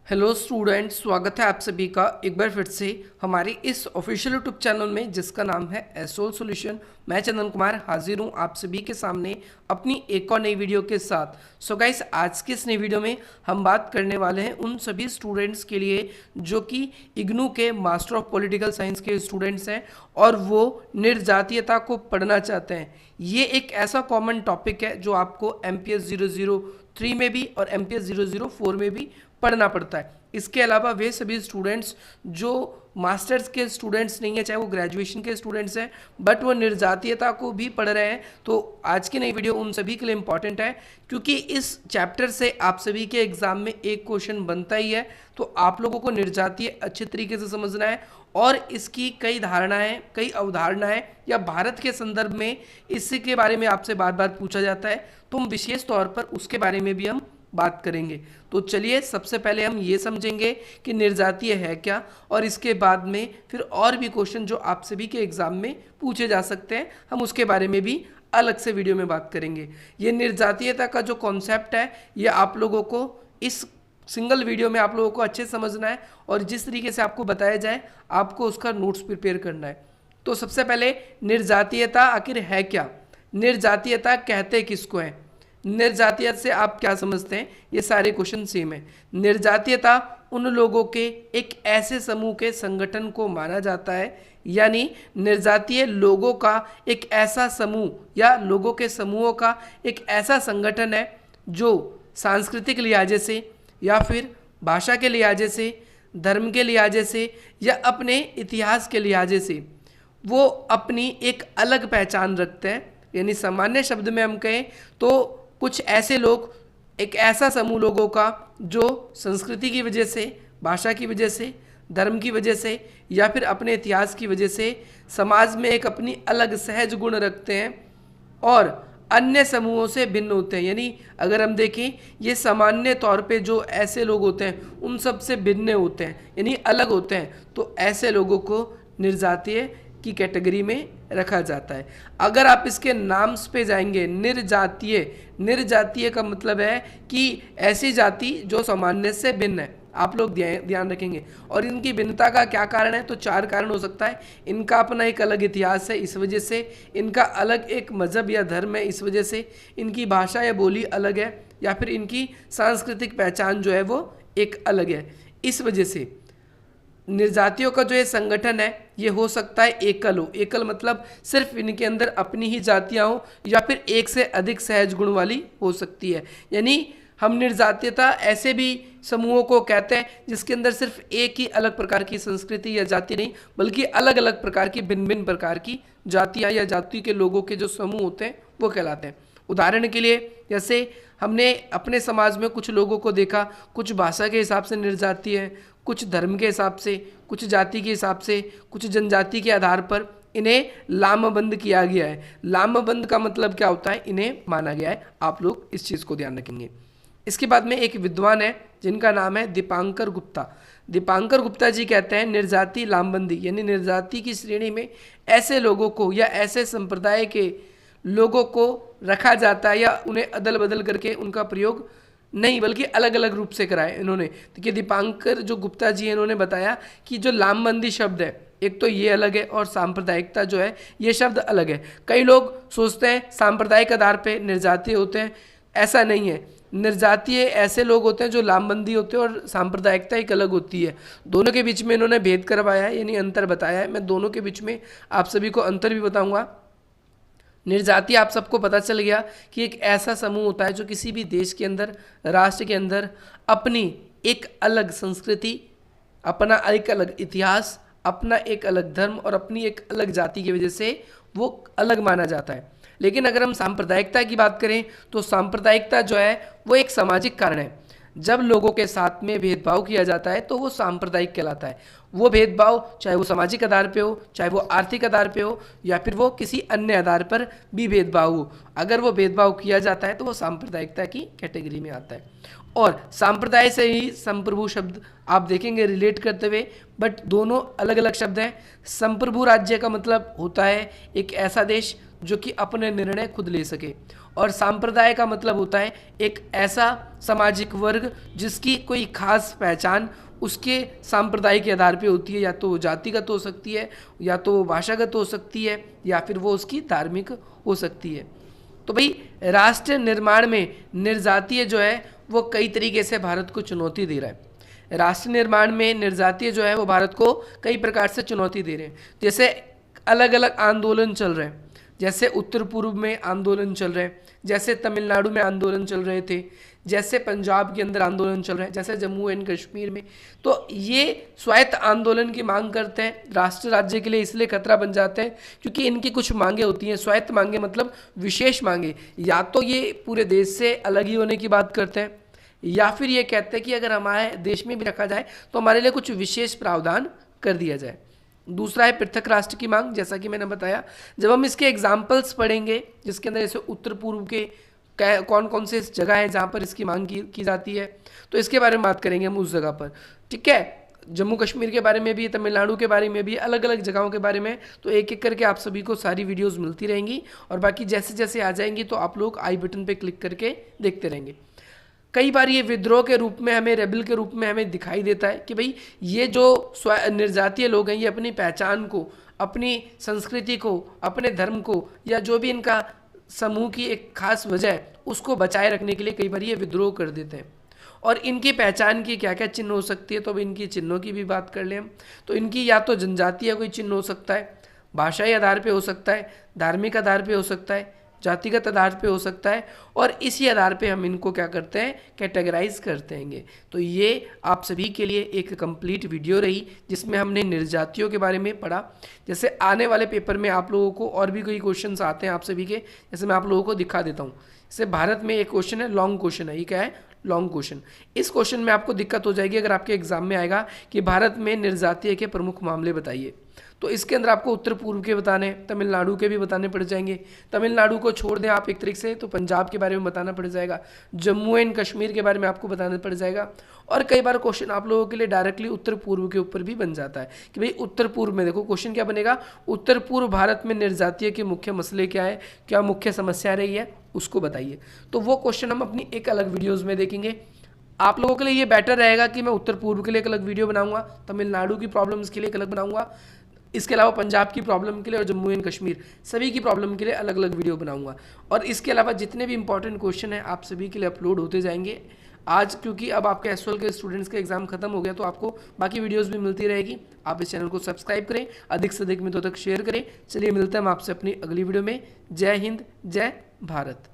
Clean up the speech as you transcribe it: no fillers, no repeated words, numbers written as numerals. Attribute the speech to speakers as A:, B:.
A: Hello students, स्वागत है आप सभी का एक बार फिर से हमारे इस ऑफिशियल यूट्यूब चैनल में जिसका नाम है एसोल सॉल्यूशन। मैं चंदन कुमार हाजिर हूँ आप सभी के सामने अपनी एक और नई वीडियो के साथ। सो गाइस, आज की इस नई वीडियो में हम बात करने वाले हैं उन सभी स्टूडेंट्स के लिए जो कि इग्नू के मास्टर ऑफ पॉलिटिकल साइंस के स्टूडेंट्स हैं और वो निर्जातीयता को पढ़ना चाहते हैं। ये एक ऐसा कॉमन टॉपिक है जो आपको MPS 003 में भी और MPS 004 में भी पढ़ना पड़ता है। इसके अलावा वे सभी स्टूडेंट्स जो मास्टर्स के स्टूडेंट्स नहीं है, चाहे वो ग्रेजुएशन के स्टूडेंट्स हैं, बट वो निर्जातीयता को भी पढ़ रहे हैं, तो आज की नई वीडियो उन सभी के लिए इंपॉर्टेंट है क्योंकि इस चैप्टर से आप सभी के एग्जाम में एक क्वेश्चन बनता ही है। तो आप लोगों को निर्जातीय अच्छे तरीके से समझना है और इसकी कई धारणाएं, कई अवधारणाएं या भारत के संदर्भ में इसके बारे में आपसे बार बार पूछा जाता है, तो हम विशेष तौर पर उसके बारे में भी हम बात करेंगे। तो चलिए सबसे पहले हम ये समझेंगे कि निर्जातीय है क्या, और इसके बाद में फिर और भी क्वेश्चन जो आप सभी के एग्जाम में पूछे जा सकते हैं, हम उसके बारे में भी अलग से वीडियो में बात करेंगे। ये निर्जातीयता का जो कॉन्सेप्ट है ये आप लोगों को इस सिंगल वीडियो में आप लोगों को अच्छे समझना है और जिस तरीके से आपको बताया जाए आपको उसका नोट्स प्रिपेयर करना है। तो सबसे पहले निर्जातीयता आखिर है क्या, निर्जातीयता कहते किसको है, निर्जातीयता से आप क्या समझते हैं, ये सारे क्वेश्चन सेम है। निर्जातीयता उन लोगों के एक ऐसे समूह के संगठन को माना जाता है, यानी निर्जातीय लोगों का एक ऐसा समूह या लोगों के समूहों का एक ऐसा संगठन है जो सांस्कृतिक लिहाजे से या फिर भाषा के लिहाजे से, धर्म के लिहाजे से या अपने इतिहास के लिहाजे से वो अपनी एक अलग पहचान रखते हैं। यानी सामान्य शब्द में हम कहें तो कुछ ऐसे लोग, एक ऐसा समूह लोगों का जो संस्कृति की वजह से, भाषा की वजह से, धर्म की वजह से या फिर अपने इतिहास की वजह से समाज में एक अपनी अलग सहज गुण रखते हैं और अन्य समूहों से भिन्न होते हैं। यानी अगर हम देखें ये सामान्य तौर पे जो ऐसे लोग होते हैं उन सब से भिन्न होते हैं, यानी अलग होते हैं, तो ऐसे लोगों को निर्जातीय की कैटेगरी में रखा जाता है। अगर आप इसके नाम्स पे जाएंगे, निर्जातीय, निर्जातीय का मतलब है कि ऐसी जाति जो सामान्य से भिन्न है। आप लोग ध्यान रखेंगे। और इनकी भिन्नता का क्या कारण है, तो 4 कारण हो सकता है। इनका अपना एक अलग इतिहास है, इस वजह से। इनका अलग एक मजहब या धर्म है, इस वजह से। इनकी भाषा या बोली अलग है, या फिर इनकी सांस्कृतिक पहचान जो है वो एक अलग है, इस वजह से। निर्जातियों का जो ये संगठन है ये हो सकता है एकल हो। एकल मतलब सिर्फ इनके अंदर अपनी ही जातियाँ हो, या फिर एक से अधिक सहज गुण वाली हो सकती है। यानी हम निर्जातीयता ऐसे भी समूहों को कहते हैं जिसके अंदर सिर्फ एक ही अलग प्रकार की संस्कृति या जाति नहीं, बल्कि अलग अलग प्रकार की, भिन्न भिन्न प्रकार की जातियाँ या जाति के लोगों के जो समूह होते हैं वो कहलाते हैं। उदाहरण के लिए, जैसे हमने अपने समाज में कुछ लोगों को देखा, कुछ भाषा के हिसाब से निर्जातीय है, कुछ धर्म के हिसाब से, कुछ जाति के हिसाब से, कुछ जनजाति के आधार पर इन्हें लामबंद किया गया है। लामबंद का मतलब क्या होता है, इन्हें माना गया है। आप लोग इस चीज़ को ध्यान रखेंगे। इसके बाद में एक विद्वान है जिनका नाम है दीपांकर गुप्ता। दीपांकर गुप्ता जी कहते हैं निर्जाति लामबंदी, यानी निर्जाति की श्रेणी में ऐसे लोगों को या ऐसे संप्रदाय के लोगों को रखा जाता है, या उन्हें अदल बदल करके उनका प्रयोग नहीं, बल्कि अलग अलग रूप से कराए इन्होंने। देखिए दीपांकर जो गुप्ता जी हैं इन्होंने बताया कि जो लामबंदी शब्द है, एक तो ये अलग है और सांप्रदायिकता जो है ये शब्द अलग है। कई लोग सोचते हैं सांप्रदायिक आधार पे निर्जातीय होते हैं, ऐसा नहीं है। निर्जातीय ऐसे लोग होते हैं जो लामबंदी होते हैं और सांप्रदायिकता एक अलग होती है। दोनों के बीच में इन्होंने भेद करवाया है, यानी अंतर बताया है। मैं दोनों के बीच में आप सभी को अंतर भी बताऊंगा। निर्जातीय आप सबको पता चल गया कि एक ऐसा समूह होता है जो किसी भी देश के अंदर, राष्ट्र के अंदर अपनी एक अलग संस्कृति, अपना एक अलग इतिहास, अपना एक अलग धर्म और अपनी एक अलग जाति की वजह से वो अलग माना जाता है। लेकिन अगर हम सांप्रदायिकता की बात करें तो सांप्रदायिकता जो है वो एक सामाजिक कारण है। जब लोगों के साथ में भेदभाव किया जाता है तो वो सांप्रदायिक कहलाता है। वो भेदभाव चाहे वो सामाजिक आधार पे हो, चाहे वो आर्थिक आधार पे हो, या फिर वो किसी अन्य आधार पर भी भेदभाव हो, अगर वो भेदभाव किया जाता है तो वो सांप्रदायिकता की कैटेगरी में आता है। और सांप्रदाय से ही संप्रभु शब्द आप देखेंगे रिलेट करते हुए, बट दोनों अलग अलग शब्द हैं। संप्रभु राज्य का मतलब होता है एक ऐसा देश जो कि अपने निर्णय खुद ले सके। और सांप्रदाय का मतलब होता है एक ऐसा सामाजिक वर्ग जिसकी कोई खास पहचान उसके सांप्रदाय के आधार पे होती है, या तो वो जातिगत हो सकती है, या तो वो भाषागत हो सकती है, या फिर वो उसकी धार्मिक हो सकती है। तो भाई राष्ट्र निर्माण में निर्जातीय जो है वो कई तरीके से भारत को चुनौती दे रहा है। राष्ट्र निर्माण में निर्जातीय जो है वो भारत को कई प्रकार से चुनौती दे रहे हैं। जैसे अलग अलग आंदोलन चल रहे हैं, जैसे उत्तर पूर्व में आंदोलन चल रहे हैं, जैसे तमिलनाडु में आंदोलन चल रहे थे, जैसे पंजाब के अंदर आंदोलन चल रहे हैं, जैसे जम्मू एंड कश्मीर में। तो ये स्वायत्त आंदोलन की मांग करते हैं, राष्ट्र राज्य के लिए इसलिए खतरा बन जाते हैं क्योंकि इनकी कुछ मांगे होती हैं। स्वायत्त मांगे मतलब विशेष मांगे, या तो ये पूरे देश से अलग ही होने की बात करते हैं, या फिर ये कहते हैं कि अगर हमारे देश में भी रखा जाए तो हमारे लिए कुछ विशेष प्रावधान कर दिया जाए। दूसरा है पृथक राष्ट्र की मांग, जैसा कि मैंने बताया। जब हम इसके एग्जाम्पल्स पढ़ेंगे जिसके अंदर जैसे उत्तर पूर्व के कौन कौन से जगह है जहाँ पर इसकी मांग की जाती है, तो इसके बारे में बात करेंगे हम उस जगह पर। ठीक है, जम्मू कश्मीर के बारे में भी, तमिलनाडु के बारे में भी, अलग अलग जगहों के बारे में, तो एक एक करके आप सभी को सारी वीडियोस मिलती रहेंगी। और बाकी जैसे जैसे आ जाएंगी तो आप लोग आई बटन पे क्लिक करके देखते रहेंगे। कई बार ये विद्रोह के रूप में हमें, रेबल के रूप में हमें दिखाई देता है कि भाई ये जो निर्जातीय लोग हैं ये अपनी पहचान को, अपनी संस्कृति को, अपने धर्म को, या जो भी इनका समूह की एक खास वजह है उसको बचाए रखने के लिए कई बार ये विद्रोह कर देते हैं। और इनकी पहचान की क्या क्या चिन्ह हो सकती है, तो अब इनकी चिन्हों की भी बात कर लें हम। तो इनकी या तो जनजातीय कोई चिन्ह हो सकता है, भाषाई आधार पे हो सकता है, धार्मिक आधार पे हो सकता है, जातिगत आधार पे हो सकता है, और इसी आधार पे हम इनको क्या करते हैं, कैटेगराइज करते हैं। तो ये आप सभी के लिए एक कंप्लीट वीडियो रही जिसमें हमने निर्जातियों के बारे में पढ़ा। जैसे आने वाले पेपर में आप लोगों को और भी कोई क्वेश्चंस आते हैं आप सभी के, जैसे मैं आप लोगों को दिखा देता हूँ। जैसे भारत में एक क्वेश्चन है, लॉन्ग क्वेश्चन है, ये क्या है, लॉन्ग क्वेश्चन। इस क्वेश्चन में आपको दिक्कत हो जाएगी अगर आपके एग्जाम में आएगा कि भारत में निर्जातीय के प्रमुख मामले बताइए, तो इसके अंदर आपको उत्तर पूर्व के बताने, तमिलनाडु के भी बताने पड़ जाएंगे। तमिलनाडु को छोड़ दें आप एक तरीके से तो पंजाब के बारे में बताना पड़ जाएगा, जम्मू एंड कश्मीर के बारे में आपको बताना पड़ जाएगा। और कई बार क्वेश्चन आप लोगों के लिए डायरेक्टली उत्तर पूर्व के ऊपर भी बन जाता है कि भाई उत्तर पूर्व में देखो क्वेश्चन क्या बनेगा, उत्तर पूर्व भारत में निर्जातीय के मुख्य मसले क्या है, क्या मुख्य समस्या रही है, उसको बताइए। तो वो क्वेश्चन हम अपनी एक अलग वीडियोज़ में देखेंगे। आप लोगों के लिए ये बेटर रहेगा कि मैं उत्तर पूर्व के लिए एक अलग वीडियो बनाऊंगा, तमिलनाडु की प्रॉब्लम्स के लिए एक अलग बनाऊंगा, इसके अलावा पंजाब की प्रॉब्लम के लिए और जम्मू एंड कश्मीर सभी की प्रॉब्लम के लिए अलग अलग वीडियो बनाऊंगा। और इसके अलावा जितने भी इंपॉर्टेंट क्वेश्चन हैं आप सभी के लिए अपलोड होते जाएंगे। आज क्योंकि अब आपके एसवाल के स्टूडेंट्स के एग्जाम खत्म हो गया तो आपको बाकी वीडियोस भी मिलती रहेगी। आप इस चैनल को सब्सक्राइब करें, अधिक से अधिक मित्रों तक शेयर करें। चलिए मिलते हैं हम आपसे अपनी अगली वीडियो में। जय हिंद, जय भारत।